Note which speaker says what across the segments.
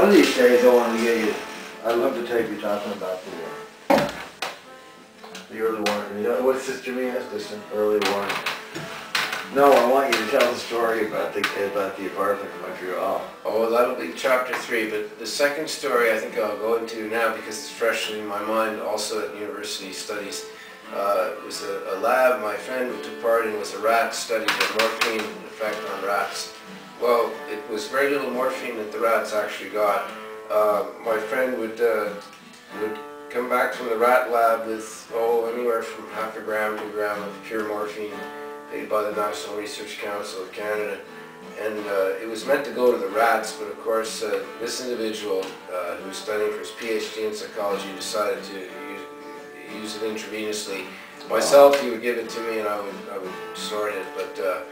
Speaker 1: One of these days I wanted to get you, I'd love to take you talking about the early warning. You know, what's this, Jimmy asked us, an early warning? No, I want you to tell the story about the apartment in Montreal.
Speaker 2: Oh, that'll be chapter 3, but the second story I think I'll go into now because it's fresh in my mind, also at university studies. It was a lab my friend took part in, was a rat study of morphine effect on rats. Well, it was very little morphine that the rats actually got. My friend would come back from the rat lab with, anywhere from half a gram to a gram of pure morphine paid by the National Research Council of Canada. And it was meant to go to the rats, but of course this individual who was studying for his PhD in psychology decided to use it intravenously. Myself, he would give it to me and I would snort it. But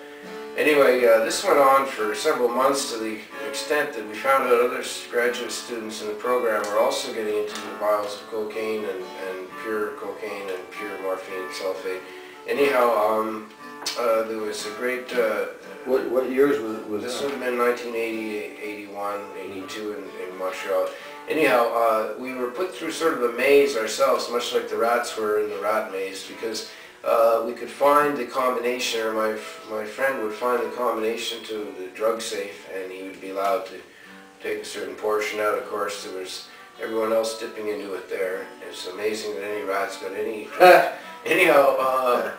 Speaker 2: anyway, this went on for several months to the extent that we found out other graduate students in the program were also getting into vials of cocaine and pure cocaine and pure morphine sulfate. Anyhow, there was a great...
Speaker 1: What years was
Speaker 2: this?
Speaker 1: This
Speaker 2: would have been 1980, 81, 82 in Montreal. Anyhow, we were put through sort of a maze ourselves, much like the rats were in the rat maze, because we could find the combination, or my friend would find the combination to the drug safe, and he would be allowed to take a certain portion out. Of course, there was everyone else dipping into it there. It's amazing that any rats got any... Anyhow,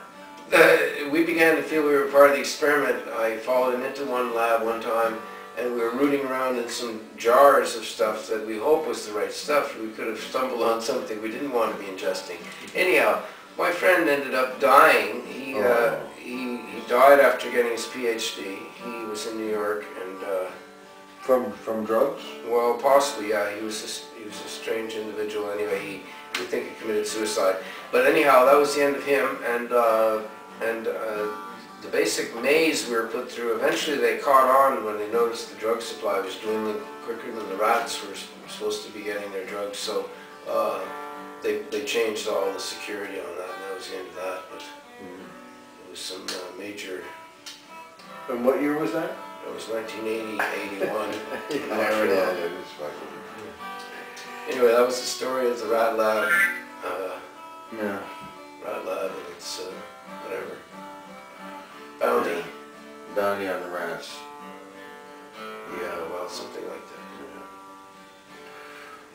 Speaker 2: we began to feel we were part of the experiment. I followed him into one lab one time, and we were rooting around in some jars of stuff that we hoped was the right stuff. We could have stumbled on something we didn't want to be ingesting. Anyhow, my friend ended up dying. He died after getting his PhD. He was in New York, and
Speaker 1: from drugs?
Speaker 2: Well, possibly, yeah. He was a strange individual. Anyway, we think he committed suicide. But anyhow, that was the end of him, and the basic maze we were put through, eventually they caught on when they noticed the drug supply was dwindling quicker than the rats were supposed to be getting their drugs, so they changed all the security on that, and that was the end of that. But it was some major...
Speaker 1: And what year was that?
Speaker 2: It was 1980, 81. Anyway, that was the story of the rat lab.
Speaker 1: Yeah.
Speaker 2: Rat lab, and it's whatever. Bounty.
Speaker 1: Bounty on the rats.
Speaker 2: Yeah, well, something like that.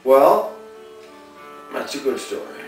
Speaker 1: Well, that's a good story.